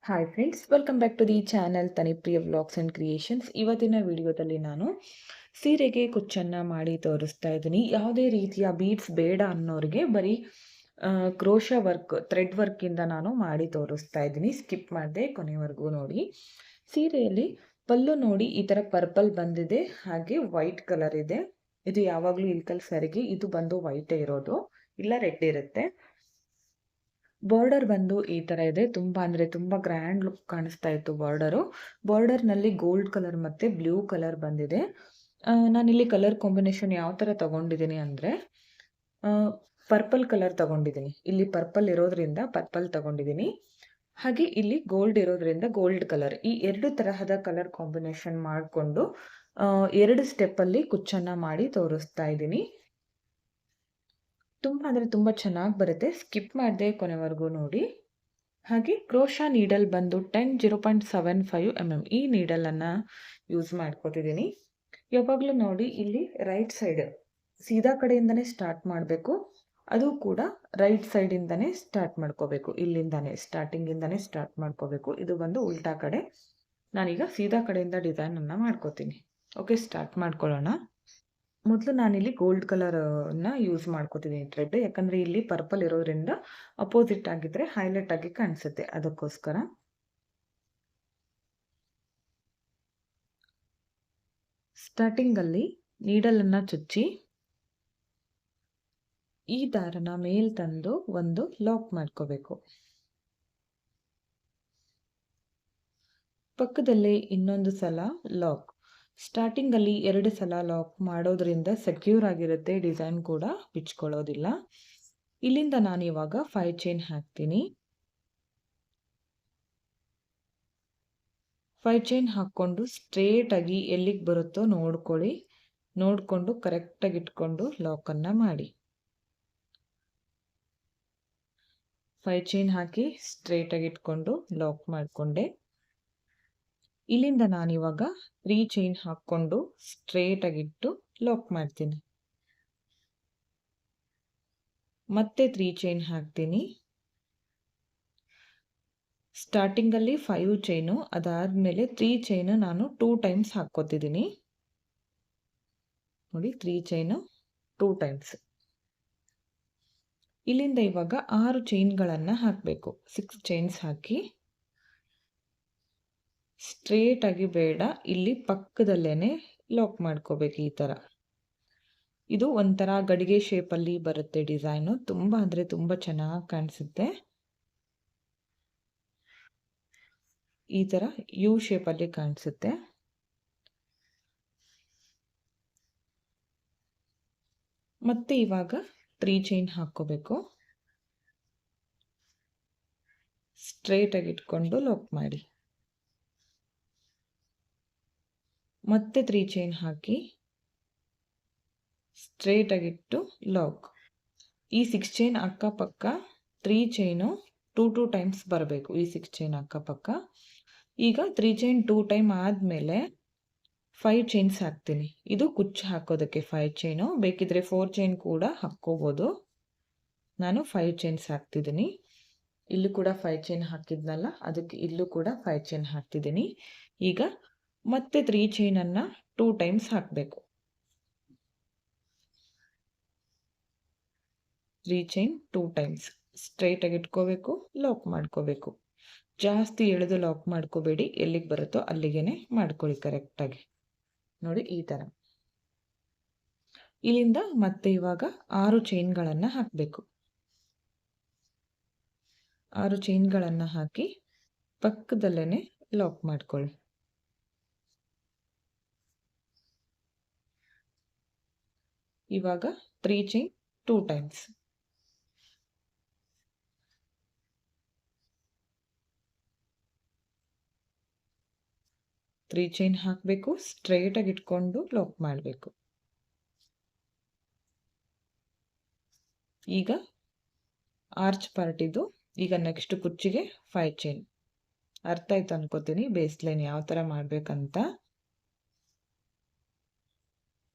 Hi friends, welcome back to the channel Tanipriya vlogs and creations. ಇವತ್ತಿನ ವಿಡಿಯೋದಲ್ಲಿ ನಾನು ಸೀರೆಗೆ ಕುಚ್ಚನ್ನು ಮಾಡಿ ತೋರಿಸ್ತಾ ಇದ್ದೀನಿ. ಯಾವುದೇ ರೀತಿಯ ಬೀಡ್ಸ್ ಬೇಡ ಅನ್ನೋರಿಗೆ ಬರೀ ಕ್ರೋಶಾ ವರ್ಕ್, ಥ್ರೆಡ್ ವರ್ಕಿಂದ ನಾನು ಮಾಡಿ ತೋರಿಸ್ತಾ ಇದ್ದೀನಿ. ಸ್ಕಿಪ್ ಮಾಡದೆ ಕೊನೆವರೆಗೂ ನೋಡಿ. ಸೀರೆಯಲ್ಲಿ ಪಲ್ಲು ನೋಡಿ ಈ ಥರ ಪರ್ಪಲ್ ಬಂದಿದೆ, ಹಾಗೆ ವೈಟ್ ಕಲರ್ ಇದೆ. ಇದು ಯಾವಾಗಲೂ ಇಲ್ಕಲ್ ಸ್ಯಾರಿಗೆ ಇದು ಬಂದು ವೈಟೇ ಇರೋದು, ಇಲ್ಲ ರೆಡ್ ಇರುತ್ತೆ. ಬಾರ್ಡರ್ ಬಂದು ಈ ಥರ ಇದೆ. ತುಂಬ ಅಂದರೆ ತುಂಬ ಗ್ರ್ಯಾಂಡ್ ಲುಕ್ ಕಾಣಿಸ್ತಾ ಇತ್ತು ಬಾರ್ಡರು. ಬಾರ್ಡರ್ನಲ್ಲಿ ಗೋಲ್ಡ್ ಕಲರ್ ಮತ್ತು ಬ್ಲೂ ಕಲರ್ ಬಂದಿದೆ. ನಾನಿಲ್ಲಿ ಕಲರ್ ಕಾಂಬಿನೇಷನ್ ಯಾವ ಥರ ತಗೊಂಡಿದ್ದೀನಿ ಅಂದರೆ ಪರ್ಪಲ್ ಕಲರ್ ತಗೊಂಡಿದ್ದೀನಿ. ಇಲ್ಲಿ ಪರ್ಪಲ್ ಇರೋದ್ರಿಂದ ಪರ್ಪಲ್ ತಗೊಂಡಿದ್ದೀನಿ, ಹಾಗೆ ಇಲ್ಲಿ ಗೋಲ್ಡ್ ಇರೋದ್ರಿಂದ ಗೋಲ್ಡ್ ಕಲರ್. ಈ ಎರಡು ತರಹದ ಕಲರ್ ಕಾಂಬಿನೇಷನ್ ಮಾಡಿಕೊಂಡು 2 ಸ್ಟೆಪ್ಪಲ್ಲಿ ಕುಚ್ಚನ್ನು ಮಾಡಿ ತೋರಿಸ್ತಾ ಇದ್ದೀನಿ. ತುಂಬ ಅಂದರೆ ತುಂಬ ಚೆನ್ನಾಗಿ ಬರುತ್ತೆ. ಸ್ಕಿಪ್ ಮಾಡದೆ ಕೊನೆವರೆಗೂ ನೋಡಿ. ಹಾಗೆ ಕ್ರೋಶಾ ನೀಡಲ್ ಬಂದು 0.75 mm ಈ ನೀಡಲನ್ನು ಯೂಸ್ ಮಾಡ್ಕೊತಿದ್ದೀನಿ. ಯಾವಾಗಲೂ ನೋಡಿ ಇಲ್ಲಿ ರೈಟ್ ಸೈಡ್ ಸೀದಾ ಕಡೆಯಿಂದನೇ ಸ್ಟಾರ್ಟ್ ಮಾಡಬೇಕು. ಅದು ಕೂಡ ರೈಟ್ ಸೈಡಿಂದನೇ ಸ್ಟಾರ್ಟ್ ಮಾಡ್ಕೋಬೇಕು. ಇಲ್ಲಿಂದಾನೇ ಸ್ಟಾರ್ಟಿಂಗಿಂದನೇ ಸ್ಟಾರ್ಟ್ ಮಾಡ್ಕೋಬೇಕು. ಇದು ಬಂದು ಉಲ್ಟಾ ಕಡೆ. ನಾನೀಗ ಸೀದಾ ಕಡೆಯಿಂದ ಡಿಸೈನನ್ನು ಮಾಡ್ಕೋತೀನಿ. ಓಕೆ, ಸ್ಟಾರ್ಟ್ ಮಾಡ್ಕೊಳ್ಳೋಣ. ಮೊದಲು ನಾನಿಲ್ಲಿ ಗೋಲ್ಡ್ ಕಲರನ್ನು ಯೂಸ್ ಮಾಡ್ಕೋತಿದ್ದೀನಿ ಥ್ರೆಡ್, ಯಾಕಂದರೆ ಇಲ್ಲಿ ಪರ್ಪಲ್ ಇರೋದ್ರಿಂದ ಅಪೋಸಿಟ್ ಆಗಿದ್ರೆ ಹೈಲೈಟ್ ಆಗಿ ಕಾಣಿಸುತ್ತೆ, ಅದಕ್ಕೋಸ್ಕರ. ಸ್ಟಾರ್ಟಿಂಗಲ್ಲಿ ನೀಡಲನ್ನು ಚುಚ್ಚಿ ಈ ದಾರನ ಮೇಲ್ ತಂದು ಒಂದು ಲಾಕ್ ಮಾಡ್ಕೋಬೇಕು. ಪಕ್ಕದಲ್ಲೇ ಇನ್ನೊಂದು ಸಲ ಲಾಕ್. ಸ್ಟಾರ್ಟಿಂಗಲ್ಲಿ 2 ಸಲ ಲಾಕ್ ಮಾಡೋದ್ರಿಂದ ಸೆಕ್ಯೂರ್ ಆಗಿರುತ್ತೆ, ಡಿಸೈನ್ ಕೂಡ ಬಿಚ್ಕೊಳ್ಳೋದಿಲ್ಲ. ಇಲ್ಲಿಂದ ನಾನು ಇವಾಗ 5 ಚೈನ್ ಹಾಕ್ತೀನಿ. 5 ಚೈನ್ ಹಾಕ್ಕೊಂಡು ಸ್ಟ್ರೇಟಾಗಿ ಎಲ್ಲಿಗೆ ಬರುತ್ತೋ ನೋಡ್ಕೊಳ್ಳಿ. ನೋಡಿಕೊಂಡು ಕರೆಕ್ಟಾಗಿ ಇಟ್ಕೊಂಡು ಲಾಕನ್ನು ಮಾಡಿ. 5 ಚೈನ್ ಹಾಕಿ ಸ್ಟ್ರೇಟಾಗಿ ಇಟ್ಕೊಂಡು ಲಾಕ್ ಮಾಡಿಕೊಂಡೆ. ಇಲ್ಲಿಂದ ನಾನಿವಾಗ 3 ಚೈನ್ ಹಾಕ್ಕೊಂಡು ಸ್ಟ್ರೇಟಾಗಿಟ್ಟು ಲಾಕ್ ಮಾಡ್ತೀನಿ. ಮತ್ತೆ 3 ಚೈನ್ ಹಾಕ್ತೀನಿ. ಸ್ಟಾರ್ಟಿಂಗಲ್ಲಿ 5 ಚೈನು, ಅದಾದಮೇಲೆ 3 ಚೈನು ನಾನು 2 ಟೈಮ್ಸ್ ಹಾಕ್ಕೋತಿದ್ದೀನಿ. ನೋಡಿ, 3 ಚೈನು 2 ಟೈಮ್ಸ್. ಇಲ್ಲಿಂದ ಇವಾಗ 6 ಚೈನ್ಗಳನ್ನು ಹಾಕಬೇಕು. 6 ಚೈನ್ಸ್ ಹಾಕಿ ಸ್ಟ್ರೇಟಾಗಿ ಬೇಡ, ಇಲ್ಲಿ ಪಕ್ಕದಲ್ಲೇ ಲಾಕ್ ಮಾಡ್ಕೋಬೇಕು. ಈ ಥರ ಇದು ಒಂಥರ ಗಡಿಗೆ ಶೇಪಲ್ಲಿ ಬರುತ್ತೆ ಡಿಸೈನು. ತುಂಬ ಅಂದರೆ ತುಂಬ ಚೆನ್ನಾಗಿ ಕಾಣಿಸುತ್ತೆ. ಈ ಥರ ಯು ಶೇಪಲ್ಲಿ ಕಾಣಿಸುತ್ತೆ. ಮತ್ತೆ ಇವಾಗ 3 ಚೈನ್ ಹಾಕ್ಕೋಬೇಕು. ಸ್ಟ್ರೇಟಾಗಿ ಇಟ್ಕೊಂಡು ಲಾಕ್ ಮಾಡಿ. ಮತ್ತೆ 3 ಚೈನ್ ಹಾಕಿ ಸ್ಟ್ರೇಟಾಗಿಟ್ಟು ಲಾಕ್. ಈ 6 ಚೈನ್ ಅಕ್ಕಪಕ್ಕ 3 ಚೈನು 2 ಟೈಮ್ಸ್ ಬರಬೇಕು. ಈ 6 ಚೈನ್ ಅಕ್ಕಪಕ್ಕ. ಈಗ 3 ಚೈನ್ 2 ಟೈಮ್ ಆದಮೇಲೆ 5 ಚೈನ್ಸ್ ಹಾಕ್ತೀನಿ. ಇದು ಕುಚ್ಚು ಹಾಕೋದಕ್ಕೆ 5 ಚೈನು. ಬೇಕಿದ್ರೆ 4 ಚೈನ್ ಕೂಡ ಹಾಕ್ಕೋಬೋದು. ನಾನು 5 ಚೈನ್ಸ್ ಹಾಕ್ತಿದ್ದೀನಿ. ಇಲ್ಲೂ ಕೂಡ 5 ಚೈನ್ ಹಾಕಿದ್ನಲ್ಲ, ಅದಕ್ಕೆ ಇಲ್ಲೂ ಕೂಡ 5 ಚೈನ್ ಹಾಕ್ತಿದ್ದೀನಿ. ಈಗ ಮತ್ತೆ 3 ಚೈನನ್ನು 2 ಟೈಮ್ಸ್ ಹಾಕಬೇಕು. 3 ಚೈನ್ 2 ಟೈಮ್ಸ್ ಸ್ಟ್ರೈಟಾಗಿ ಇಟ್ಕೋಬೇಕು, ಲಾಕ್ ಮಾಡ್ಕೋಬೇಕು. ಜಾಸ್ತಿ ಎಳೆದು ಲಾಕ್ ಮಾಡ್ಕೋಬೇಡಿ, ಎಲ್ಲಿಗೆ ಬರುತ್ತೋ ಅಲ್ಲಿಗೆ ಮಾಡ್ಕೊಳ್ಳಿ ಕರೆಕ್ಟಾಗಿ. ನೋಡಿ, ಈ ಥರ. ಇಲ್ಲಿಂದ ಮತ್ತೆ ಇವಾಗ 6 ಚೈನ್ಗಳನ್ನು ಹಾಕಬೇಕು. 6 ಚೈನ್ಗಳನ್ನು ಹಾಕಿ ಪಕ್ಕದಲ್ಲೇ ಲಾಕ್ ಮಾಡ್ಕೊಳ್ಳಿ. ಇವಾಗ 3 ಚೈನ್ 2 ಟೈಮ್ಸ್. ತ್ರೀ ಚೈನ್ ಹಾಕಬೇಕು, ಸ್ಟ್ರೈಟಾಗಿ ಇಟ್ಕೊಂಡು ಲಾಕ್ ಮಾಡಬೇಕು. ಈಗ ಆರ್ಚ್ ಪಾರ್ಟ್ ಇದು. ಈಗ ನೆಕ್ಸ್ಟ್ ಕುಚ್ಚಿಗೆ 5 ಚೈನ್. ಅರ್ಥ ಆಯ್ತು ಅನ್ಕೋತೀನಿ ಬೇಸ್ ಲೈನ್ ಯಾವ ಥರ ಮಾಡಬೇಕಂತ.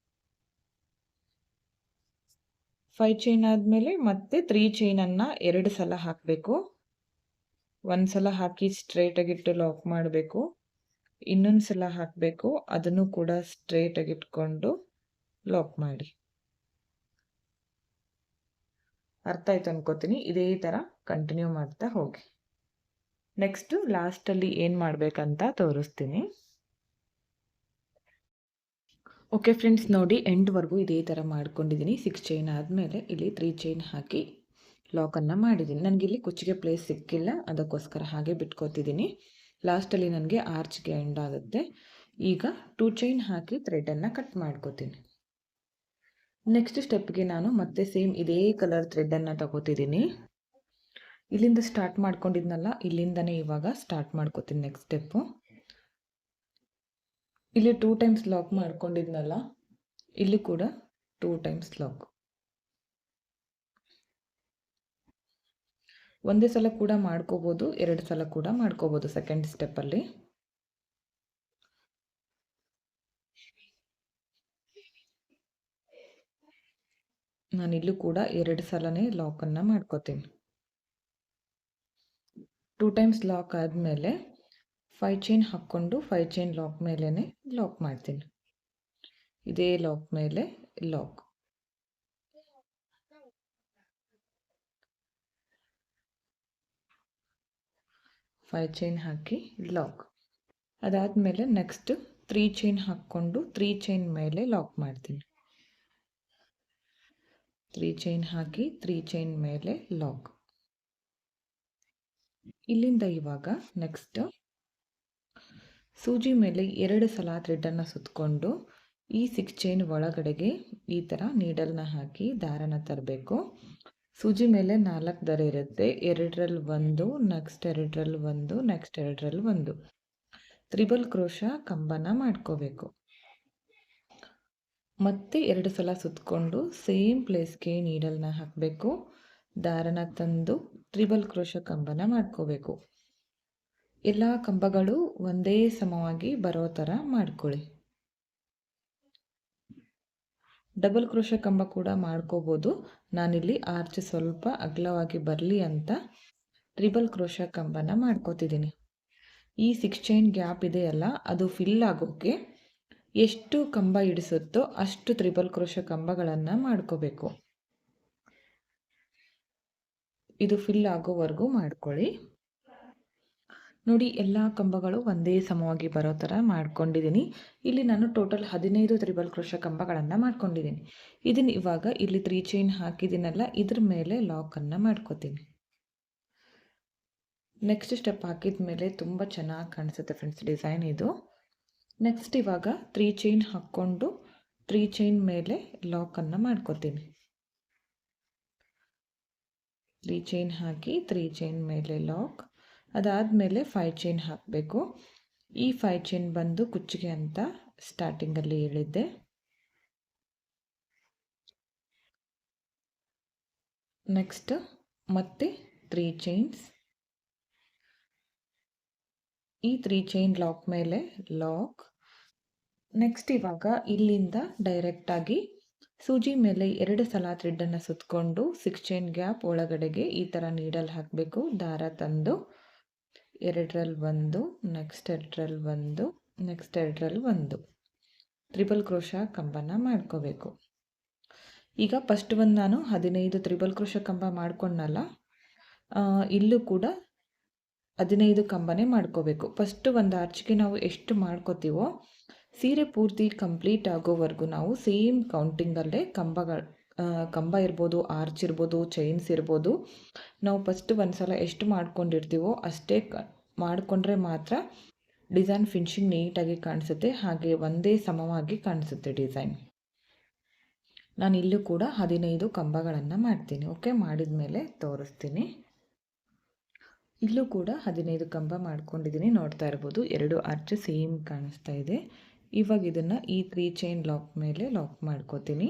5 ಚೈನ್ ಆದಮೇಲೆ ಮತ್ತೆ 3 ಚೈನನ್ನು 2 ಸಲ ಹಾಕಬೇಕು. ಒಂದು ಸಲ ಹಾಕಿ ಸ್ಟ್ರೈಟಾಗಿಟ್ಟು ಲಾಕ್ ಮಾಡಬೇಕು. ಇನ್ನೊಂದು ಸಲ ಹಾಕಬೇಕು, ಅದನ್ನು ಕೂಡ ಸ್ಟ್ರೈಟಾಗಿಟ್ಕೊಂಡು ಲಾಕ್ ಮಾಡಿ. ಅರ್ಥ ಆಯ್ತು ಅನ್ಕೋತೀನಿ. ಇದೇ ಥರ ಕಂಟಿನ್ಯೂ ಮಾಡ್ತಾ ಹೋಗಿ. ನೆಕ್ಸ್ಟು ಲಾಸ್ಟಲ್ಲಿ ಏನು ಮಾಡಬೇಕಂತ ತೋರಿಸ್ತೀನಿ. ಓಕೆ ಫ್ರೆಂಡ್ಸ್, ನೋಡಿ ಎಂಡ್ವರೆಗೂ ಇದೇ ಥರ ಮಾಡ್ಕೊಂಡಿದ್ದೀನಿ. 6 ಚೈನ್ ಆದಮೇಲೆ ಇಲ್ಲಿ 3 ಚೈನ್ ಹಾಕಿ ಲಾಕನ್ನು ಮಾಡಿದ್ದೀನಿ. ನನಗಿಲ್ಲಿ ಕುಚ್ಚಿಗೆ ಪ್ಲೇಸ್ ಸಿಕ್ಕಿಲ್ಲ, ಅದಕ್ಕೋಸ್ಕರ ಹಾಗೆ ಬಿಟ್ಕೋತಿದ್ದೀನಿ. ಲಾಸ್ಟಲ್ಲಿ ನನಗೆ ಆರ್ಚ್ಗೆ ಎಂಡ್ ಆಗುತ್ತೆ. ಈಗ 2 ಚೈನ್ ಹಾಕಿ ಥ್ರೆಡನ್ನು ಕಟ್ ಮಾಡ್ಕೋತೀನಿ. ನೆಕ್ಸ್ಟ್ ಸ್ಟೆಪ್ಗೆ ನಾನು ಮತ್ತೆ ಸೇಮ್ ಇದೇ ಕಲರ್ ಥ್ರೆಡನ್ನು ತಗೋತಿದ್ದೀನಿ. ಇಲ್ಲಿಂದ ಸ್ಟಾರ್ಟ್ ಮಾಡ್ಕೊಂಡಿದ್ನಲ್ಲ, ಇಲ್ಲಿಂದನೇ ಇವಾಗ ಸ್ಟಾರ್ಟ್ ಮಾಡ್ಕೋತೀನಿ ನೆಕ್ಸ್ಟ್ ಸ್ಟೆಪ್ಪು. ಇಲ್ಲಿ 2 ಟೈಮ್ಸ್ ಲಾಕ್ ಮಾಡ್ಕೊಂಡಿದ್ನಲ್ಲ, ಇಲ್ಲಿ ಕೂಡ 2 ಟೈಮ್ಸ್ ಲಾಕ್. ಒಂದೇ ಸಲ ಕೂಡ ಮಾಡ್ಕೋಬೋದು, 2 ಸಲ ಕೂಡ ಮಾಡ್ಕೋಬೋದು ಸೆಕೆಂಡ್ ಸ್ಟೆಪ್ಪಲ್ಲಿ. ನಾನಿಲ್ಲೂ ಕೂಡ 2 ಸಲನೇ ಲಾಕನ್ನು ಮಾಡ್ಕೋತೀನಿ. 2 ಟೈಮ್ಸ್ ಲಾಕ್ ಆದಮೇಲೆ 5 ಚೈನ್ ಹಾಕ್ಕೊಂಡು 5 ಚೈನ್ ಲಾಕ್ ಮೇಲೇ ಲಾಕ್ ಮಾಡ್ತೀನಿ. ಇದೇ ಲಾಕ್ ಮೇಲೆ ಲಾಕ್. ಫೈವ್ ಚೈನ್ ಹಾಕಿ ಲಾಕ್. ಅದಾದಮೇಲೆ ನೆಕ್ಸ್ಟ್ 3 ಚೈನ್ ಹಾಕ್ಕೊಂಡು 3 ಚೈನ್ ಮೇಲೆ ಲಾಕ್ ಮಾಡ್ತೀನಿ. 3 ಚೈನ್ ಹಾಕಿ 3 ಚೈನ್ ಮೇಲೆ ಲಾಕ್. ಇಲ್ಲಿಂದ ಇವಾಗ ನೆಕ್ಸ್ಟ್ ಸೂಜಿ ಮೇಲೆ 2 ಸಲ ಥ್ರೆಡನ್ನು ಸುತ್ತಕೊಂಡು ಈ 6 ಚೈನ್ ಒಳಗಡೆಗೆ ಈ ಥರ ನೀಡಲ್ನ ಹಾಕಿ ದಾರನ ತರಬೇಕು. ಸೂಜಿ ಮೇಲೆ 4 ದಾರ ಇರುತ್ತೆ. 2ರಲ್ಲಿ 1, ನೆಕ್ಸ್ಟ್ 2ರಲ್ಲಿ 1, ನೆಕ್ಸ್ಟ್ 2ರಲ್ಲಿ 1. ತ್ರಿಬಲ್ ಕ್ರೋಶ ಕಂಬನ ಮಾಡ್ಕೋಬೇಕು. ಮತ್ತೆ 2 ಸಲ ಸುತ್ತಕೊಂಡು ಸೇಮ್ ಪ್ಲೇಸ್ಗೆ ನೀಡಲ್ನ ಹಾಕಬೇಕು. ದಾರನ ತಂದು ತ್ರಿಬಲ್ ಕ್ರೋಶ ಕಂಬನ ಮಾಡ್ಕೋಬೇಕು. ಎಲ್ಲ ಕಂಬಗಳು ಒಂದೇ ಸಮವಾಗಿ ಬರೋ ಥರ ಮಾಡ್ಕೊಳ್ಳಿ. ಡಬಲ್ ಕ್ರೋಶ ಕಂಬ ಕೂಡ ಮಾಡ್ಕೋಬೋದು. ನಾನಿಲ್ಲಿ ಆರ್ಚ್ ಸ್ವಲ್ಪ ಅಗಲವಾಗಿ ಬರಲಿ ಅಂತ ಟ್ರಿಬಲ್ ಕ್ರೋಶ ಕಂಬನ ಮಾಡ್ಕೋತಿದ್ದೀನಿ. ಈ 6 ಚೈನ್ ಗ್ಯಾಪ್ ಇದೆಯಲ್ಲ, ಅದು ಫಿಲ್ ಆಗೋಕ್ಕೆ ಎಷ್ಟು ಕಂಬ ಇಡಿಸುತ್ತೋ ಅಷ್ಟು ತ್ರಿಬಲ್ ಕ್ರೋಶ ಕಂಬಗಳನ್ನು ಮಾಡ್ಕೋಬೇಕು. ಇದು ಫಿಲ್ ಆಗೋವರೆಗೂ ಮಾಡ್ಕೊಳ್ಳಿ. ನೋಡಿ, ಎಲ್ಲ ಕಂಬಗಳು ಒಂದೇ ಸಮವಾಗಿ ಬರೋ ಥರ ಮಾಡ್ಕೊಂಡಿದ್ದೀನಿ. ಇಲ್ಲಿ ನಾನು ಟೋಟಲ್ 15 ತ್ರಿಬಲ್ ಕ್ರೋಶ ಕಂಬಗಳನ್ನು ಮಾಡ್ಕೊಂಡಿದ್ದೀನಿ. ಇದನ್ನು ಇವಾಗ ಇಲ್ಲಿ 3 ಚೈನ್ ಹಾಕಿದ್ದೀನಲ್ಲ, ಇದ್ರ ಮೇಲೆ ಲಾಕನ್ನು ಮಾಡ್ಕೋತೀನಿ. ನೆಕ್ಸ್ಟ್ ಸ್ಟೆಪ್ ಹಾಕಿದ ಮೇಲೆ ತುಂಬ ಚೆನ್ನಾಗಿ ಕಾಣಿಸುತ್ತೆ ಫ್ರೆಂಡ್ಸ್ ಡಿಸೈನ್ ಇದು. ನೆಕ್ಸ್ಟ್ ಇವಾಗ 3 ಚೈನ್ ಹಾಕ್ಕೊಂಡು 3 ಚೈನ್ ಮೇಲೆ ಲಾಕನ್ನು ಮಾಡ್ಕೋತೀನಿ. 3 ಚೈನ್ ಹಾಕಿ 3 ಚೈನ್ ಮೇಲೆ ಲಾಕ್. ಅದಾದಮೇಲೆ 5 ಚೈನ್ ಹಾಕಬೇಕು. ಈ 5 ಚೈನ್ ಬಂದು ಕುಚ್ಚಿಗೆ ಅಂತ ಸ್ಟಾರ್ಟಿಂಗಲ್ಲಿ ಹೇಳಿದ್ದೆ. ನೆಕ್ಸ್ಟ್ ಮತ್ತೆ 3 ಚೈನ್ಸ್. ಈ 3 ಚೈನ್ ಲಾಕ್ ಮೇಲೆ ಲಾಕ್. ನೆಕ್ಸ್ಟ್ ಇವಾಗ ಇಲ್ಲಿಂದ ಡೈರೆಕ್ಟಾಗಿ ಸೂಜಿ ಮೇಲೆ 2 ಸಲ ಥ್ರೆಡನ್ನು ಸುತ್ತಕೊಂಡು 6 ಚೈನ್ ಗ್ಯಾಪ್ ಒಳಗಡೆಗೆ ಈ ಥರ ನೀಡಲ್ ಹಾಕಬೇಕು. ದಾರ ತಂದು 2ರಲ್ಲಿ 1, ನೆಕ್ಸ್ಟ್ 2ರಲ್ಲಿ 1, ನೆಕ್ಸ್ಟ್ 2ರಲ್ಲಿ 1 ತ್ರಿಬಲ್ ಕ್ರೋಶ ಕಂಬನ ಮಾಡ್ಕೋಬೇಕು. ಈಗ ಫಸ್ಟ್ ಒಂದು ನಾನು 15 ತ್ರಿಬಲ್ ಕ್ರೋಶ ಕಂಬ ಮಾಡ್ಕೊಂಡಲ್ಲ, ಇಲ್ಲೂ ಕೂಡ 15 ಕಂಬನೇ ಮಾಡ್ಕೋಬೇಕು. ಫಸ್ಟು ಒಂದು ಆರ್ಚ್ಗೆ ನಾವು ಎಷ್ಟು ಮಾಡ್ಕೋತೀವೋ ಸೀರೆ ಪೂರ್ತಿ ಕಂಪ್ಲೀಟ್ ಆಗೋವರೆಗೂ ನಾವು ಸೇಮ್ ಕೌಂಟಿಂಗಲ್ಲೇ ಕಂಬ ಇರ್ಬೋದು, ಆರ್ಚ್ ಇರ್ಬೋದು, ಚೈನ್ಸ್ ಇರ್ಬೋದು, ನಾವು ಫಸ್ಟ್ ಒಂದು ಸಲ ಎಷ್ಟು ಮಾಡ್ಕೊಂಡಿರ್ತೀವೋ ಅಷ್ಟೇ ಮಾಡಿಕೊಂಡ್ರೆ ಮಾತ್ರ ಡಿಸೈನ್ ಫಿನಿಶಿಂಗ್ ನೀಟಾಗಿ ಕಾಣಿಸುತ್ತೆ, ಹಾಗೆ ಒಂದೇ ಸಮವಾಗಿ ಕಾಣಿಸುತ್ತೆ ಡಿಸೈನ್. ನಾನು ಇಲ್ಲೂ ಕೂಡ 15 ಕಂಬಗಳನ್ನು ಮಾಡ್ತೀನಿ. ಓಕೆ, ಮಾಡಿದ ಮೇಲೆ ತೋರಿಸ್ತೀನಿ. ಇಲ್ಲೂ ಕೂಡ 15 ಕಂಬ ಮಾಡ್ಕೊಂಡಿದ್ದೀನಿ. ನೋಡ್ತಾ ಇರ್ಬೋದು 2 ಆರ್ಚ್ ಸೇಮ್ ಕಾಣಿಸ್ತಾ ಇದೆ. ಇವಾಗ ಇದನ್ನು ಈ 3 ಚೈನ್ ಲಾಕ್ ಮೇಲೆ ಲಾಕ್ ಮಾಡ್ಕೋತೀನಿ.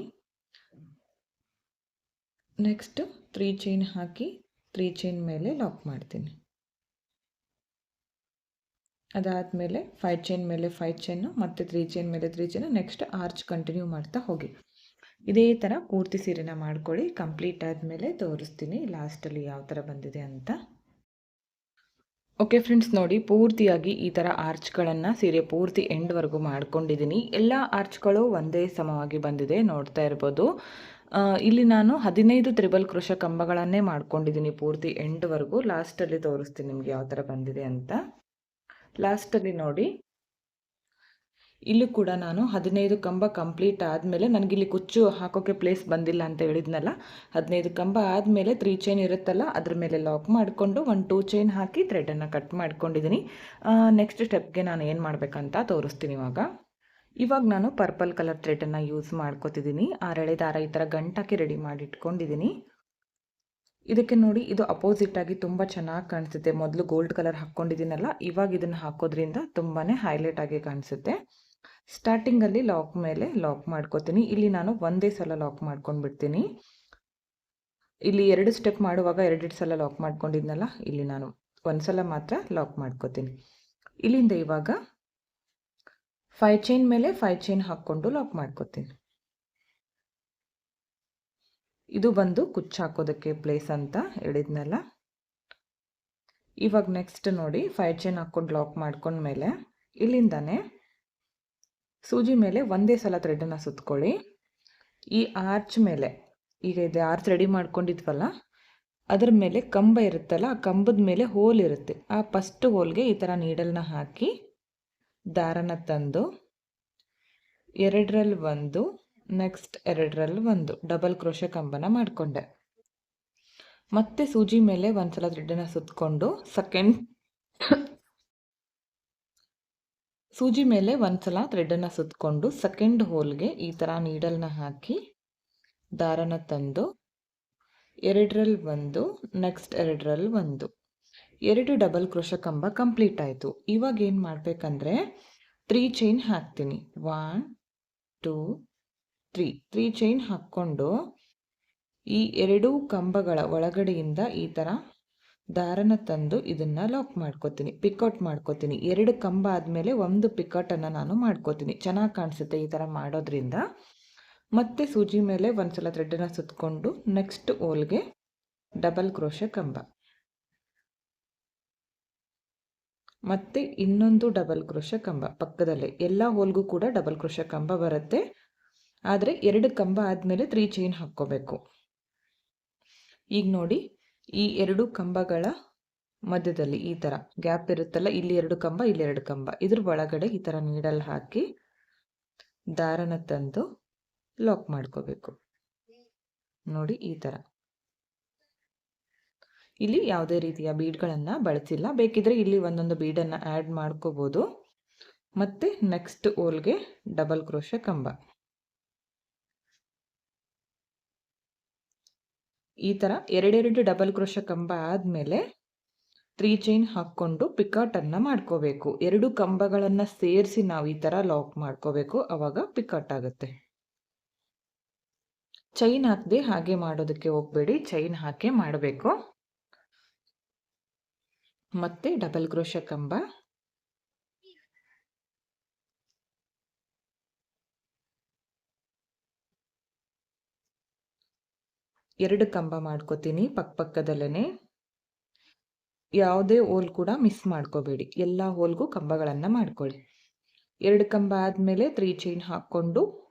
ನೆಕ್ಸ್ಟ್ 3 ಚೈನ್ ಹಾಕಿ 3 ಚೈನ್ ಮೇಲೆ ಲಾಕ್ ಮಾಡ್ತೀನಿ. ಅದಾದಮೇಲೆ 5 ಚೈನ್ ಮೇಲೆ 5 ಚೈನು, ಮತ್ತು 3 ಚೈನ್ ಮೇಲೆ 3 ಚೈನು, ನೆಕ್ಸ್ಟ್ ಆರ್ಚ್ ಕಂಟಿನ್ಯೂ ಮಾಡ್ತಾ ಹೋಗಿ. ಇದೇ ಥರ ಪೂರ್ತಿ ಸೀರೆನ ಮಾಡ್ಕೊಳ್ಳಿ. ಕಂಪ್ಲೀಟ್ ಆದಮೇಲೆ ತೋರಿಸ್ತೀನಿ ಲಾಸ್ಟಲ್ಲಿ ಯಾವ ಥರ ಬಂದಿದೆ ಅಂತ. ಓಕೆ ಫ್ರೆಂಡ್ಸ್, ನೋಡಿ ಪೂರ್ತಿಯಾಗಿ ಈ ಥರ ಆರ್ಚ್ಗಳನ್ನು ಸೀರೆ ಪೂರ್ತಿ ಎಂಡ್ವರೆಗೂ ಮಾಡ್ಕೊಂಡಿದ್ದೀನಿ. ಎಲ್ಲ ಆರ್ಚ್ಗಳು ಒಂದೇ ಸಮವಾಗಿ ಬಂದಿದೆ, ನೋಡ್ತಾ ಇರ್ಬೋದು. ಇಲ್ಲಿ ನಾನು 15 ತ್ರಿಬಲ್ ಕ್ರೋಶ ಕಂಬಗಳನ್ನೇ ಮಾಡ್ಕೊಂಡಿದ್ದೀನಿ ಪೂರ್ತಿ ಎಂಡ್ವರೆಗೂ. ಲಾಸ್ಟಲ್ಲಿ ತೋರಿಸ್ತೀನಿ ನಿಮ್ಗೆ ಯಾವ ಥರ ಬಂದಿದೆ ಅಂತ. ಲಾಸ್ಟಲ್ಲಿ ನೋಡಿ, ಇಲ್ಲೂ ಕೂಡ ನಾನು 15 ಕಂಬ ಕಂಪ್ಲೀಟ್ ಆದಮೇಲೆ ನನಗಿಲ್ಲಿ ಕುಚ್ಚು ಹಾಕೋಕ್ಕೆ ಪ್ಲೇಸ್ ಬಂದಿಲ್ಲ ಅಂತ ಹೇಳಿದ್ನಲ್ಲ, 15 ಕಂಬ ಆದಮೇಲೆ 3 ಚೈನ್ ಇರುತ್ತಲ್ಲ ಅದ್ರ ಮೇಲೆ ಲಾಕ್ ಮಾಡಿಕೊಂಡು 1-2 ಚೈನ್ ಹಾಕಿ ಥ್ರೆಡನ್ನು ಕಟ್ ಮಾಡ್ಕೊಂಡಿದ್ದೀನಿ. ನೆಕ್ಸ್ಟ್ ಸ್ಟೆಪ್ಗೆ ನಾನು ಏನು ಮಾಡಬೇಕಂತ ತೋರಿಸ್ತೀನಿ ಇವಾಗ ನಾನು ಪರ್ಪಲ್ ಕಲರ್ ಥ್ರೆಡನ್ನು ಯೂಸ್ ಮಾಡ್ಕೋತಿದ್ದೀನಿ. 6 ಎಳೆ ದಾರ ಈ ಥರ ಗಂಟಾಕಿ ರೆಡಿ ಮಾಡಿ ಇಟ್ಕೊಂಡಿದ್ದೀನಿ. ಇದಕ್ಕೆ ನೋಡಿ, ಇದು ಅಪೋಸಿಟ್ ಆಗಿ ತುಂಬ ಚೆನ್ನಾಗಿ ಕಾಣಿಸುತ್ತೆ. ಮೊದಲು ಗೋಲ್ಡ್ ಕಲರ್ ಹಾಕ್ಕೊಂಡಿದ್ದೀನಲ್ಲ, ಇವಾಗ ಇದನ್ನು ಹಾಕೋದ್ರಿಂದ ತುಂಬಾ ಹೈಲೈಟ್ ಆಗಿ ಕಾಣಿಸುತ್ತೆ. ಸ್ಟಾರ್ಟಿಂಗಲ್ಲಿ ಲಾಕ್ ಮೇಲೆ ಲಾಕ್ ಮಾಡ್ಕೋತೀನಿ. ಇಲ್ಲಿ ನಾನು ಒಂದೇ ಸಲ ಲಾಕ್ ಮಾಡ್ಕೊಂಡ್ಬಿಡ್ತೀನಿ. ಇಲ್ಲಿ 2 ಸ್ಟೆಪ್ ಮಾಡುವಾಗ 2 ಸಲ ಲಾಕ್ ಮಾಡ್ಕೊಂಡಿದ್ನಲ್ಲ, ಇಲ್ಲಿ ನಾನು ಒಂದು ಸಲ ಮಾತ್ರ ಲಾಕ್ ಮಾಡ್ಕೋತೀನಿ. ಇಲ್ಲಿಂದ ಇವಾಗ 5 ಚೈನ್ ಮೇಲೆ 5 ಚೈನ್ ಹಾಕ್ಕೊಂಡು ಲಾಕ್ ಮಾಡ್ಕೋತೀನಿ. ಇದು ಬಂದು ಕುಚ್ಚು ಹಾಕೋದಕ್ಕೆ ಪ್ಲೇಸ್ ಅಂತ ಹೇಳಿದ್ನಲ್ಲ. ಇವಾಗ ನೆಕ್ಸ್ಟ್ ನೋಡಿ, 5 ಚೈನ್ ಹಾಕ್ಕೊಂಡು ಲಾಕ್ ಮಾಡ್ಕೊಂಡ್ಮೇಲೆ ಇಲ್ಲಿಂದಾನೆ ಸೂಜಿ ಮೇಲೆ ಒಂದೇ ಸಲ ಥ್ರೆಡನ್ನು ಸುತ್ಕೊಳ್ಳಿ. ಈ ಆರ್ಚ್ ಮೇಲೆ, ಈಗ ಇದು ಆರ್ಚ್ ರೆಡಿ ಮಾಡ್ಕೊಂಡಿದ್ವಲ್ಲ, ಅದರ ಮೇಲೆ ಕಂಬ ಇರುತ್ತಲ್ಲ, ಆ ಕಂಬದ ಮೇಲೆ ಹೋಲ್ ಇರುತ್ತೆ. ಆ ಫಸ್ಟ್ ಹೋಲ್ಗೆ ಈ ಥರ ನೀಡಲ್ನ ಹಾಕಿ ದಾರನ ತಂದು 2ರಲ್ಲಿ 1, ನೆಕ್ಸ್ಟ್ 2ರಲ್ಲಿ 1 ಡಬಲ್ ಕ್ರೋಶೆ ಕಂಬನ ಮಾಡಿಕೊಂಡೆ. ಮತ್ತೆ ಸೂಜಿ ಮೇಲೆ ಒಂದ್ಸಲ ಥ್ರೆಡನ್ನು ಸುತ್ತಕೊಂಡು ಸೂಜಿ ಮೇಲೆ ಒಂದ್ಸಲ ಥ್ರೆಡನ್ನು ಸುತ್ತಕೊಂಡು ಸೆಕೆಂಡ್ ಹೋಲ್ಗೆ ಈ ಥರ ನೀಡಲ್ನ ಹಾಕಿ ದಾರನ ತಂದು 2ರಲ್ಲಿ 1, ನೆಕ್ಸ್ಟ್ 2ರಲ್ಲಿ 1, 2 ಡಬಲ್ ಕ್ರೋಶ ಕಂಬ ಕಂಪ್ಲೀಟ್ ಆಯಿತು. ಇವಾಗ ಏನು ಮಾಡಬೇಕಂದ್ರೆ 3 ಚೈನ್ ಹಾಕ್ತೀನಿ. 1, 2, 3 ಚೈನ್ ಹಾಕ್ಕೊಂಡು ಈ 2 ಕಂಬಗಳ ಒಳಗಡೆಯಿಂದ ಈ ಥರ ದಾರನ ತಂದು ಇದನ್ನು ಲಾಕ್ ಮಾಡ್ಕೋತೀನಿ, ಪಿಕೌಟ್ ಮಾಡ್ಕೋತೀನಿ. 2 ಕಂಬ ಆದಮೇಲೆ 1 ಪಿಕೌಟನ್ನು ನಾನು ಮಾಡ್ಕೋತೀನಿ. ಚೆನ್ನಾಗಿ ಕಾಣಿಸುತ್ತೆ ಈ ಥರ ಮಾಡೋದ್ರಿಂದ. ಮತ್ತೆ ಸೂಜಿ ಮೇಲೆ ಒಂದ್ಸಲ ಥ್ರೆಡನ್ನು ಸುತ್ತಕೊಂಡು ನೆಕ್ಸ್ಟ್ ಹೋಲ್ಗೆ ಡಬಲ್ ಕ್ರೋಶೆ ಕಂಬ, ಮತ್ತೆ ಇನ್ನೊಂದು ಡಬಲ್ ಕ್ರೋಶೆ ಕಂಬ ಪಕ್ಕದಲ್ಲೇ. ಎಲ್ಲ ಹೋಲ್ಗೂ ಕೂಡ ಡಬಲ್ ಕ್ರೋಶೆ ಕಂಬ ಬರುತ್ತೆ, ಆದರೆ 2 ಕಂಬ ಆದಮೇಲೆ 3 ಚೈನ್ ಹಾಕ್ಕೋಬೇಕು. ಈಗ ನೋಡಿ, ಈ 2 ಕಂಬಗಳ ಮಧ್ಯದಲ್ಲಿ ಈ ಥರ ಗ್ಯಾಪ್ ಇರುತ್ತಲ್ಲ, ಇಲ್ಲಿ 2 ಕಂಬ, ಇಲ್ಲಿ 2 ಕಂಬ, ಇದ್ರ ಒಳಗಡೆ ಈ ಥರ ನೀಡಲ್ ಹಾಕಿ ದಾರನ ತಂದು ಲಾಕ್ ಮಾಡ್ಕೋಬೇಕು. ನೋಡಿ ಈ ಥರ. ಇಲ್ಲಿ ಯಾವುದೇ ರೀತಿಯ ಬೀಡ್ಗಳನ್ನು ಬಳಸಿಲ್ಲ. ಬೇಕಿದ್ರೆ ಇಲ್ಲಿ ಒಂದೊಂದು ಬೀಡನ್ನು ಆ್ಯಡ್ ಮಾಡ್ಕೋಬೋದು. ಮತ್ತೆ ನೆಕ್ಸ್ಟ್ ಹೋಲ್ಗೆ ಡಬಲ್ ಕ್ರೋಶೆ ಕಂಬ, ಈ ಥರ 2 ಡಬಲ್ ಕ್ರೋಶ ಕಂಬ ಆದಮೇಲೆ 3 ಚೈನ್ ಹಾಕ್ಕೊಂಡು ಪಿಕಾಟನ್ನು ಮಾಡ್ಕೋಬೇಕು. 2 ಕಂಬಗಳನ್ನು ಸೇರಿಸಿ ನಾವು ಈ ಥರ ಲಾಕ್ ಮಾಡ್ಕೋಬೇಕು, ಆವಾಗ ಪಿಕಾಟ್ ಆಗುತ್ತೆ. ಚೈನ್ ಹಾಕದೆ ಹಾಗೆ ಮಾಡೋದಕ್ಕೆ ಹೋಗಬೇಡಿ, ಚೈನ್ ಹಾಕಿ ಮಾಡಬೇಕು. ಮತ್ತೆ ಡಬಲ್ ಕ್ರೋಶ ಕಂಬ, ಎರಡು ಕಂಬ ಮಾಡ್ಕೋತೀನಿ ಪಕ್ಕದಲ್ಲೇ. ಯಾವುದೇ ಹೋಲ್ ಕೂಡ ಮಿಸ್ ಮಾಡ್ಕೋಬೇಡಿ, ಎಲ್ಲ ಹೋಲ್ಗೂ ಕಂಬಗಳನ್ನು ಮಾಡ್ಕೊಳ್ಳಿ. 2 ಕಂಬ ಆದಮೇಲೆ 3 ಚೈನ್ ಹಾಕ್ಕೊಂಡು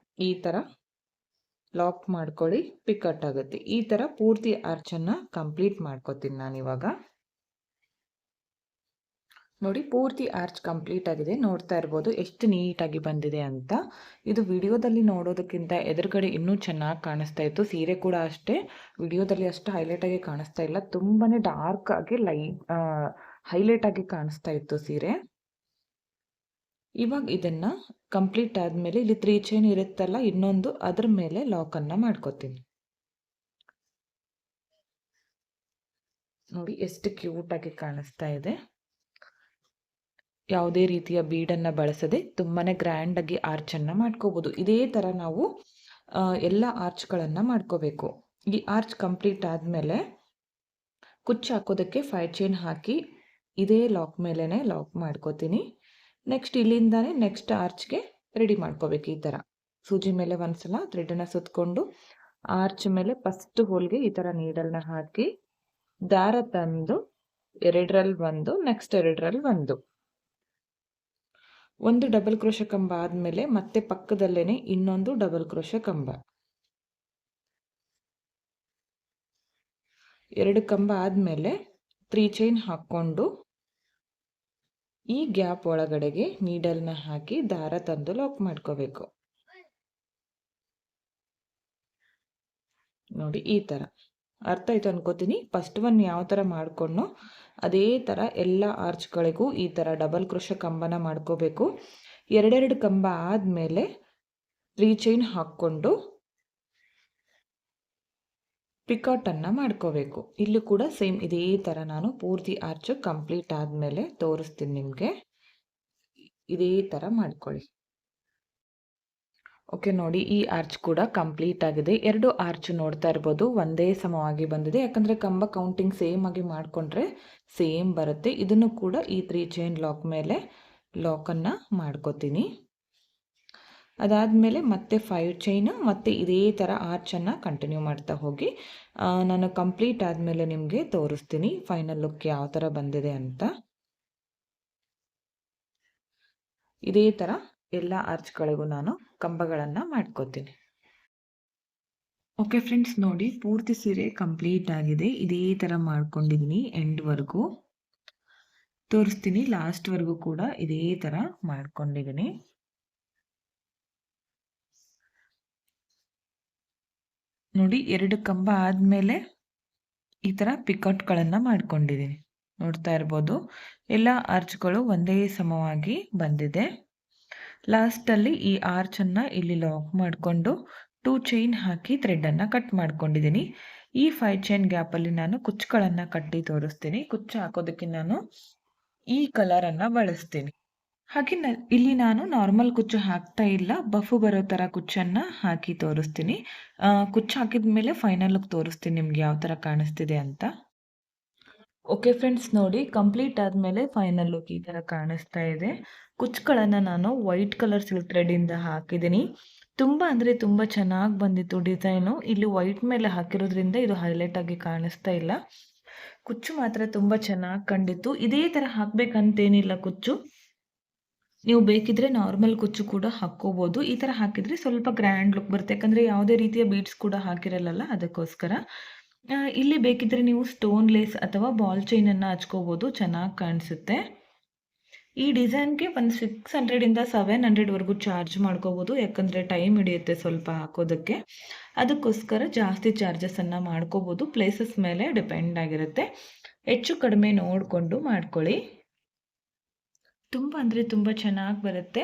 ಈ ಥರ ಲಾಕ್ ಮಾಡ್ಕೊಳ್ಳಿ, ಪಿಕಟ್ ಆಗುತ್ತೆ. ಈ ಥರ ಪೂರ್ತಿ ಆರ್ಚನ್ನು ಕಂಪ್ಲೀಟ್ ಮಾಡ್ಕೋತೀನಿ ನಾನಿವಾಗ. ನೋಡಿ, ಪೂರ್ತಿ ಆರ್ಚ್ ಕಂಪ್ಲೀಟ್ ಆಗಿದೆ. ನೋಡ್ತಾ ಇರ್ಬೋದು ಎಷ್ಟು ನೀಟಾಗಿ ಬಂದಿದೆ ಅಂತ. ಇದು ವಿಡಿಯೋದಲ್ಲಿ ನೋಡೋದಕ್ಕಿಂತ ಎದುರುಗಡೆ ಇನ್ನೂ ಚೆನ್ನಾಗಿ ಕಾಣಿಸ್ತಾ ಇತ್ತು. ಸೀರೆ ಕೂಡ ಅಷ್ಟೇ, ವಿಡಿಯೋದಲ್ಲಿ ಅಷ್ಟು ಹೈಲೈಟಾಗಿ ಕಾಣಿಸ್ತಾ ಇಲ್ಲ, ತುಂಬಾ ಡಾರ್ಕ್ ಆಗಿ ಹೈಲೈಟ್ ಆಗಿ ಕಾಣಿಸ್ತಾ ಇತ್ತು ಸೀರೆ. ಇವಾಗ ಇದನ್ನು ಕಂಪ್ಲೀಟ್ ಆದಮೇಲೆ ಇಲ್ಲಿ 3 ಚೈನ್ ಇರುತ್ತಲ್ಲ, ಇನ್ನೊಂದು ಅದ್ರ ಮೇಲೆ ಲಾಕನ್ನು ಮಾಡ್ಕೋತೀನಿ. ನೋಡಿ ಎಷ್ಟು ಕ್ಯೂಟಾಗಿ ಕಾಣಿಸ್ತಾ ಇದೆ. ಯಾವುದೇ ರೀತಿಯ ಬೀಡನ್ನು ಬಳಸದೆ ತುಂಬಾ ಗ್ರ್ಯಾಂಡಾಗಿ ಆರ್ಚನ್ನು ಮಾಡ್ಕೋಬೋದು. ಇದೇ ಥರ ನಾವು ಎಲ್ಲ ಆರ್ಚ್ಗಳನ್ನು ಮಾಡ್ಕೋಬೇಕು. ಈ ಆರ್ಚ್ ಕಂಪ್ಲೀಟ್ ಆದಮೇಲೆ ಕುಚ್ಚು ಹಾಕೋದಕ್ಕೆ 5 ಚೈನ್ ಹಾಕಿ ಇದೇ ಲಾಕ್ ಮೇಲೇ ಲಾಕ್ ಮಾಡ್ಕೋತೀನಿ. ನೆಕ್ಸ್ಟ್ ಇಲ್ಲಿಂದಾನೆ ನೆಕ್ಸ್ಟ್ ಆರ್ಚ್ಗೆ ರೆಡಿ ಮಾಡ್ಕೋಬೇಕು. ಈ ಥರ ಸೂಜಿ ಮೇಲೆ ಒಂದ್ಸಲ ಥ್ರೆಡನ್ನು ಸುತ್ತಕೊಂಡು ಆರ್ಚ್ ಮೇಲೆ ಫಸ್ಟ್ ಹೋಲ್ಗೆ ಈ ಥರ ನೀಡಲ್ನ ಹಾಕಿ ದಾರ ತಂದು 2ರಲ್ಲಿ 1, ನೆಕ್ಸ್ಟ್ 2ರಲ್ಲಿ 1. ಒಂದು ಡಬಲ್ ಕ್ರೋಶೆ ಕಂಬ ಆದಮೇಲೆ ಮತ್ತೆ ಪಕ್ಕದಲ್ಲೇನೆ ಇನ್ನೊಂದು ಡಬಲ್ ಕ್ರೋಶೆ ಕಂಬ. 2 ಕಂಬ ಆದಮೇಲೆ 3 ಚೈನ್ ಹಾಕ್ಕೊಂಡು ಈ ಗ್ಯಾಪ್ ಒಳಗಡೆಗೆ ನೀಡಲ್ನ ಹಾಕಿ ದಾರ ತಂದು ಲಾಕ್ ಮಾಡ್ಕೋಬೇಕು. ನೋಡಿ ಈ ಥರ ಅರ್ಥ ಆಯ್ತು ಅನ್ಕೋತೀನಿ. ಫಸ್ಟ್ ಒನ್ ಯಾವ ಥರ ಮಾಡ್ಕೊಂಡು ಅದೇ ಥರ ಎಲ್ಲ ಆರ್ಚ್ಗಳಿಗೂ ಈ ಥರ ಡಬಲ್ ಕ್ರೋಶೆ ಕಂಬನ ಮಾಡ್ಕೋಬೇಕು. 2 ಕಂಬ ಆದಮೇಲೆ 3 ಚೈನ್ ಹಾಕ್ಕೊಂಡು ಪಿಕಾಟನ್ನು ಮಾಡ್ಕೋಬೇಕು. ಇಲ್ಲೂ ಕೂಡ ಸೇಮ್ ಇದೇ ಥರ ನಾನು ಪೂರ್ತಿ ಆರ್ಚ್ ಕಂಪ್ಲೀಟ್ ಆದಮೇಲೆ ತೋರಿಸ್ತೀನಿ ನಿಮಗೆ. ಇದೇ ಥರ ಮಾಡ್ಕೊಳ್ಳಿ. ಓಕೆ ನೋಡಿ, ಈ ಆರ್ಚ್ ಕೂಡ ಕಂಪ್ಲೀಟ್ ಆಗಿದೆ. 2 ಆರ್ಚ್ ನೋಡ್ತಾ ಇರ್ಬೋದು ಒಂದೇ ಸಮವಾಗಿ ಬಂದಿದೆ. ಯಾಕಂದರೆ ಕಂಬ ಕೌಂಟಿಂಗ್ ಸೇಮ್ ಆಗಿ ಮಾಡಿಕೊಂಡ್ರೆ ಸೇಮ್ ಬರುತ್ತೆ. ಇದನ್ನು ಕೂಡ ಈ 3 ಚೈನ್ ಲಾಕ್ ಮೇಲೆ ಲಾಕನ್ನು ಮಾಡ್ಕೋತೀನಿ. ಅದಾದಮೇಲೆ ಮತ್ತೆ 5 ಚೈನ್ ಮತ್ತು ಇದೇ ಥರ ಆರ್ಚನ್ನು ಕಂಟಿನ್ಯೂ ಮಾಡ್ತಾ ಹೋಗಿ ನಾನು ಕಂಪ್ಲೀಟ್ ಆದಮೇಲೆ ನಿಮಗೆ ತೋರಿಸ್ತೀನಿ ಫೈನಲ್ ಲುಕ್ ಯಾವ ಥರ ಬಂದಿದೆ ಅಂತ. ಇದೇ ಥರ ಎಲ್ಲ ಆರ್ಚ್ಗಳಿಗೂ ನಾನು ಕಂಬಗಳನ್ನು ಮಾಡ್ಕೋತೀನಿ. ಓಕೆ ಫ್ರೆಂಡ್ಸ್, ನೋಡಿ ಪೂರ್ತಿ ಸೀರೆ ಕಂಪ್ಲೀಟ್ ಆಗಿದೆ. ಇದೇ ಥರ ಮಾಡ್ಕೊಂಡಿದ್ದೀನಿ. ಎಂಡ್ವರೆಗೂ ತೋರಿಸ್ತೀನಿ. ಲಾಸ್ಟ್ವರೆಗೂ ಕೂಡ ಇದೇ ಥರ ಮಾಡ್ಕೊಂಡಿದ್ದೀನಿ. ನೋಡಿ 2 ಕಂಬ ಆದಮೇಲೆ ಈ ಥರ ಪಿಕಟ್ಗಳನ್ನು ಮಾಡ್ಕೊಂಡಿದ್ದೀನಿ. ನೋಡ್ತಾ ಇರ್ಬೋದು ಎಲ್ಲ ಆರ್ಚ್ಗಳು ಒಂದೇ ಸಮವಾಗಿ ಬಂದಿದೆ. ಲಾಸ್ಟಲ್ಲಿ ಈ ಆರ್ಚನ್ನು ಇಲ್ಲಿ ಲಾಕ್ ಮಾಡಿಕೊಂಡು 2 ಚೈನ್ ಹಾಕಿ ಥ್ರೆಡನ್ನು ಕಟ್ ಮಾಡ್ಕೊಂಡಿದ್ದೀನಿ. ಈ 5 ಚೈನ್ ಗ್ಯಾಪಲ್ಲಿ ನಾನು ಕುಚ್ಚುಗಳನ್ನು ಕಟ್ಟಿ ತೋರಿಸ್ತೀನಿ. ಕುಚ್ಚು ಹಾಕೋದಕ್ಕೆ ನಾನು ಈ ಕಲರನ್ನು ಬಳಸ್ತೀನಿ. ಹಾಗೆ ಇಲ್ಲಿ ನಾನು ನಾರ್ಮಲ್ ಕುಚ್ಚು ಹಾಕ್ತಾ ಇಲ್ಲ, ಬಫು ಬರೋ ಥರ ಕುಚ್ಚನ್ನು ಹಾಕಿ ತೋರಿಸ್ತೀನಿ. ಕುಚ್ಚು ಹಾಕಿದ ಮೇಲೆ ಫೈನಲ್ ಲುಕ್ ತೋರಿಸ್ತೀನಿ ನಿಮ್ಗೆ ಯಾವ ಥರ ಕಾಣಿಸ್ತಿದೆ ಅಂತ. ಓಕೆ ಫ್ರೆಂಡ್ಸ್, ನೋಡಿ ಕಂಪ್ಲೀಟ್ ಆದಮೇಲೆ ಫೈನಲ್ ಲುಕ್ ಈ ಥರ ಕಾಣಿಸ್ತಾ ಇದೆ. ಕುಚ್ಚುಗಳನ್ನು ನಾನು ವೈಟ್ ಕಲರ್ ಸಿಲ್ಕ್ ಥ್ರೆಡಿಂದ ಹಾಕಿದ್ದೀನಿ. ತುಂಬ ಅಂದರೆ ತುಂಬ ಚೆನ್ನಾಗಿ ಬಂದಿತ್ತು ಡಿಸೈನು. ಇಲ್ಲಿ ವೈಟ್ ಮೇಲೆ ಹಾಕಿರೋದ್ರಿಂದ ಇದು ಹೈಲೈಟ್ ಆಗಿ ಕಾಣಿಸ್ತಾ ಇಲ್ಲ. ಕುಚ್ಚು ಮಾತ್ರ ತುಂಬ ಚೆನ್ನಾಗಿ ಕಂಡಿತ್ತು. ಇದೇ ಥರ ಹಾಕಬೇಕಂತೇನಿಲ್ಲ ಕುಚ್ಚು. ನೀವು ಬೇಕಿದ್ರೆ ನಾರ್ಮಲ್ ಕುಚ್ಚು ಕೂಡ ಹಾಕ್ಕೋಬೋದು. ಈ ಥರ ಹಾಕಿದರೆ ಸ್ವಲ್ಪ ಗ್ರ್ಯಾಂಡ್ ಲುಕ್ ಬರುತ್ತೆ. ಯಾಕಂದರೆ ಯಾವುದೇ ರೀತಿಯ ಬೀಡ್ಸ್ ಕೂಡ ಹಾಕಿರಲ್ಲ, ಅದಕ್ಕೋಸ್ಕರ. ಇಲ್ಲಿ ಬೇಕಿದ್ರೆ ನೀವು ಸ್ಟೋನ್ ಲೇಸ್ ಅಥವಾ ಬಾಲ್ ಚೈನನ್ನು ಹಚ್ಕೋಬೋದು, ಚೆನ್ನಾಗಿ ಕಾಣಿಸುತ್ತೆ. ಈ ಡಿಸೈನ್ಗೆ ಒಂದು 600ಇಂದ 700ವರೆಗೂ ಚಾರ್ಜ್ ಮಾಡ್ಕೋಬೋದು. ಯಾಕಂದರೆ ಟೈಮ್ ಹಿಡಿಯುತ್ತೆ ಸ್ವಲ್ಪ ಹಾಕೋದಕ್ಕೆ. ಅದಕ್ಕೋಸ್ಕರ ಜಾಸ್ತಿ ಚಾರ್ಜಸನ್ನು ಮಾಡ್ಕೋಬೋದು. ಪ್ಲೇಸಸ್ ಮೇಲೆ ಡಿಪೆಂಡ್ ಆಗಿರುತ್ತೆ. ಹೆಚ್ಚು ಕಡಿಮೆ ನೋಡಿಕೊಂಡು ಮಾಡ್ಕೊಳ್ಳಿ. ತುಂಬ ಅಂದರೆ ತುಂಬ ಚೆನ್ನಾಗಿ ಬರುತ್ತೆ.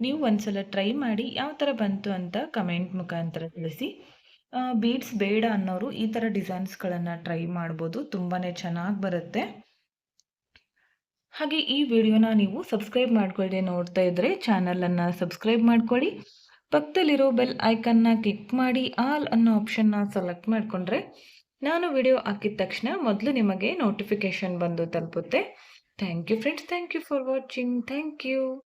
ನೀವು ಒಂದ್ಸಲ ಟ್ರೈ ಮಾಡಿ ಯಾವ ಥರ ಬಂತು ಅಂತ ಕಮೆಂಟ್ ಮುಖಾಂತರ ತಿಳಿಸಿ. ಬೀಡ್ಸ್ ಬೇಡ ಅನ್ನೋರು ಈ ಥರ ಡಿಸೈನ್ಸ್ಗಳನ್ನು ಟ್ರೈ ಮಾಡ್ಬೋದು, ತುಂಬಾ ಚೆನ್ನಾಗಿ ಬರುತ್ತೆ. ಹಾಗೆ ಈ ವಿಡಿಯೋನ ನೀವು ಸಬ್ಸ್ಕ್ರೈಬ್ ಮಾಡ್ಕೊಳ್ಳದೆ ನೋಡ್ತಾ ಇದ್ದರೆ ಚಾನಲನ್ನು ಸಬ್ಸ್ಕ್ರೈಬ್ ಮಾಡ್ಕೊಳ್ಳಿ. ಪಕ್ಕದಲ್ಲಿರೋ ಬೆಲ್ ಐಕನ್ನ ಕ್ಲಿಕ್ ಮಾಡಿ ಆಲ್ ಅನ್ನೋ ಆಪ್ಷನ್ನ ಸೆಲೆಕ್ಟ್ ಮಾಡಿಕೊಂಡ್ರೆ ನಾನು ವಿಡಿಯೋ ಹಾಕಿದ ತಕ್ಷಣ ಮೊದಲು ನಿಮಗೆ ನೋಟಿಫಿಕೇಷನ್ ಬಂದು ತಲುಪುತ್ತೆ. Thank you friends. Thank you for watching. Thank you.